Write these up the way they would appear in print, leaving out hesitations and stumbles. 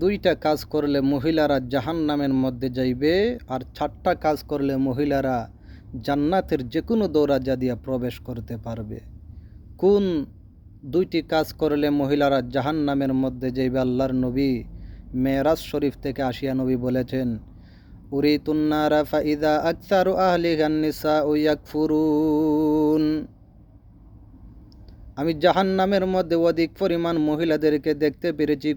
দুইটা কাজ করলে মহিলারা জাহান্নামের মধ্যে যাইবে, আর 4টা কাজ করলে মহিলারা জান্নাতের যে কোনো দরজা দিয়া প্রবেশ করতে পারবে। কোন দুইটি কাজ করলে মহিলারা জাহান্নামের মধ্যে যাইবে? আল্লাহর নবী মেরাজ শরীফ থেকে আসিয়া নবী বলেছেন, উরিতুন্নারা ফাইদা আকসারু আহলিহান নিসাউ ইয়াকফুরুন। আমি জাহান্নামের মধ্যে অধিক পরিমাণ মহিলাদেরকে দেখতে পেরেছি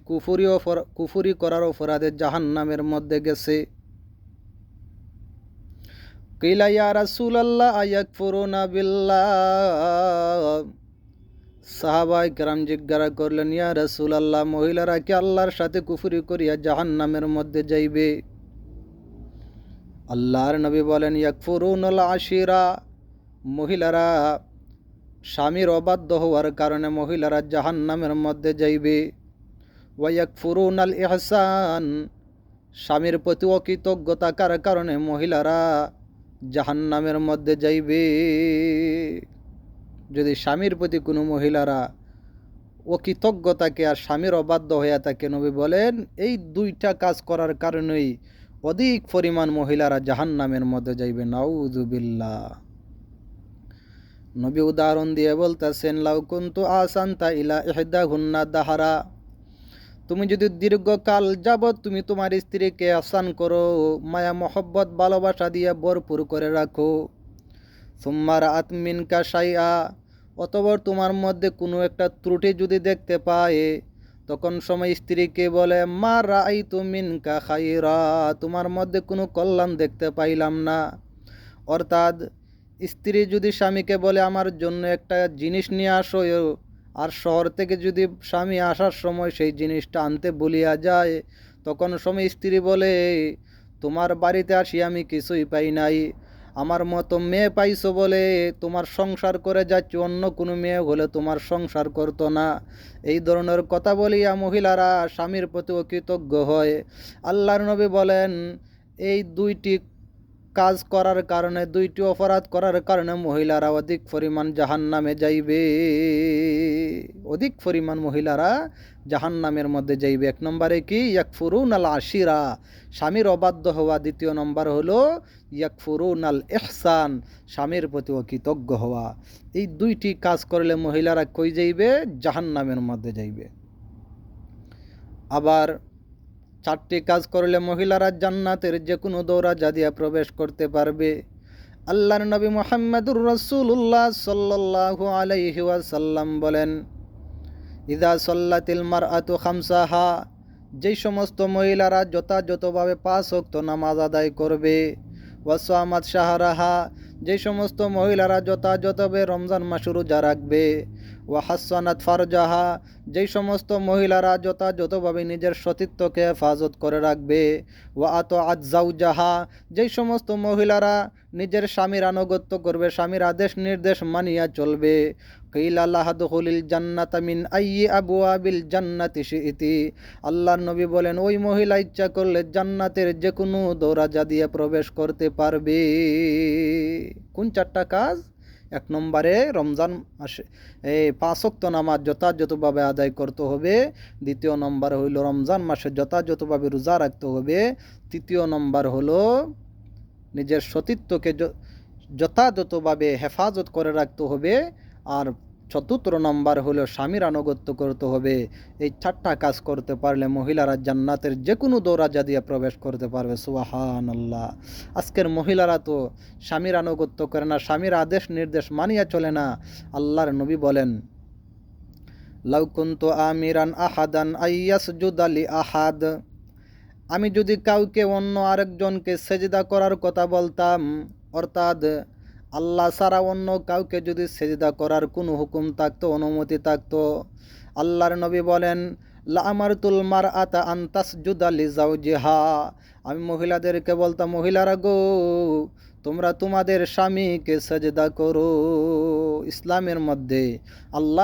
কুফুরি করার অপরাধে জাহান্নামের মধ্যে গেছে। কিলা ইয়া রাসূলুল্লাহ আয়াকফুরুনা বিল্লাহ। সাহাবায়ে কেরাম জিজ্ঞাসা করলেন, ইয়া রাসূলুল্লাহ, মহিলারা কি আল্লাহর সাথে কুফরি করিয়া জাহান্নামের মধ্যে যাইবে? আল্লাহর নবী বলেন, ইয়াকফুরুনাল আশিরা, মহিলারা স্বামীর অবাধ্য হওয়ার কারণে মহিলারা জাহান্নামের মধ্যে যাইবে। ওয়ায়াকফুরুনাল ইহসান, স্বামীর প্রতি অকৃতজ্ঞতার কারণে মহিলারা জাহান্নামের মধ্যে যাইবে। যদি স্বামীর প্রতি কোনো মহিলারা অকৃতজ্ঞ থাকে আর স্বামীর অবাধ্য হইয়া থাকে, নবী বলেন এই দুইটা কাজ করার কারণেই অধিক পরিমাণ মহিলারা জাহান্নামের মধ্যে যাইবে। নাউযুবিল্লাহ। নবী উদাহরণ দিয়ে বলতেছেন, লাউ কুনতু আসান্তা ইলা ইহদাহুন্না দাহারা, তুমি যদি দীর্ঘকাল যাবৎ তুমি তোমার স্ত্রীকে আহসান করো, মায়া মহব্বত ভালোবাসা দিয়ে ভরপুর করে রাখো, সুম্মা রাআত মিনকা শাইআ, অতঃপর তোমার মধ্যে কোনো একটা ত্রুটি যদি দেখতে পায়, তখন সময় স্ত্রীকে বলে, মা রাআইতু মিনকা খাইরা, তোমার মধ্যে কোনো কল্যাণ দেখতে পাইলাম না। অর্থাৎ স্ত্রী যদি স্বামীকে বলে আমার জন্য একটা জিনিস নিয়ে আসো, আর শহর থেকে যদি স্বামী আসার সময় সেই জিনিসটা আনতে ভুলিয়া যায়, তখন সময় স্ত্রী বলে, তোমার বাড়িতে আসি আমি কিছুই পাই নাই, আমার মতো মেয়ে পাইছো বলে তোমার সংসার করে যাচ্ছি, অন্য কোনো মেয়ে হলে তোমার সংসার করতো না। এই ধরনের কথা বলিয়া মহিলারা স্বামীর প্রতি অকৃতজ্ঞ হয়। আল্লাহর নবী বলেন, এই দুইটি কাজ করার কারণে, দুইটি অপরাধ করার কারণে মহিলারা অধিক পরিমাণ জাহান্নামে যাইবে, অধিক পরিমাণ মহিলারা জাহান্নামের মধ্যে যাইবে। 1 নম্বরে কি? ইয়াকফুরুনাল আশিরা, স্বামীর অবাধ্য হওয়া। 2 নম্বর হলো ইয়াকফুরুনাল ইহসান, স্বামীর প্রতি অকৃতজ্ঞ হওয়া। এই দুইটি কাজ করলে মহিলারা কই যাইবে? জাহান্নামের মধ্যে যাইবে। আবার 4টি কাজ করলে মহিলারা জান্নাতের যে কোনো দরজা দিয়া প্রবেশ করতে পারবে। আল্লাহর নবী মুহাম্মদুর রাসূলুল্লাহ সাল্লাল্লাহু আলাইহি ওয়াসাল্লাম বলেন, ইযা সাল্লাতিল মারআতু খামসাহা, যেই সমস্ত মহিলারা যথাযথভাবে 5 ওয়াক্ত নামাজ আদায় করবে, ওয়া সামাত শাহরাহা, যেই সমস্ত মহিলারা যথাযথভাবে রমজান মাস রোজা রাখবে, ওয়া হাসানাত ফারজাহা, যেই সমস্ত মহিলারা যথাযথভাবে নিজের সতীত্বকে হেফাজত করে রাখবে, ওয়া আতাআত যাওজাহা, যেই সমস্ত মহিলারা নিজের স্বামীর আনুগত্য করবে, স্বামীর আদেশ নির্দেশ মানিয়া চলবে, কিলা লাহা দুখুলিল জান্নাতা মিন আইয়ি আবওয়াবিল জান্নাতি শিইতি, আল্লাহর নবী বলেন ওই মহিলা ইচ্ছা করলে জান্নাতের যে কোনো দরজা দিয়ে প্রবেশ করতে পারবে। কোন 4টা কাজ? 1 নম্বরে রমজান মাসে 5 ওয়াক্ত নামাজ যথাযথভাবে আদায় করতে হবে। 2 নম্বর হইল রমজান মাসে যথাযথভাবে রোজা রাখতে হবে। 3 নম্বর হলো নিজের সতীত্বকে যথাযথভাবে হেফাজত করে রাখতে হবে। আর 4 নম্বর হলো স্বামীর আনুগত্য করতে হবে। এই 4টা কাজ করতে পারলে মহিলারা জান্নাতের যে কোনো দরজা দিয়ে প্রবেশ করতে পারবে। সুবহানাল্লাহ। আজকের মহিলারা তো স্বামীর আনুগত্য করে না, স্বামীর আদেশ নির্দেশ মানিয়া চলে না। আল্লাহর নবী বলেন, লাউ কুনতু আমিরান আহাদান আইয়াসজুদা লি আহাদ, আমি যদি কাউকে অন্য আরেকজনকে সেজদা করার কথা বলতাম, অর্থাৎ আল্লাহ ছাড়া অন্য কাউকে যদি সেজদা করার কোনো হুকুম থাকতো, অনুমতি থাকতো, আল্লাহর নবী বলেন, লা আমারতুল মারআতা আন তাসজুদা লিজাওজিহা, আমি মহিলাদেরকে বলতাম, মহিলারা গো, তোমরা তোমাদের স্বামীকে সেজদা করো। ইসলামের মধ্যে আল্লাহ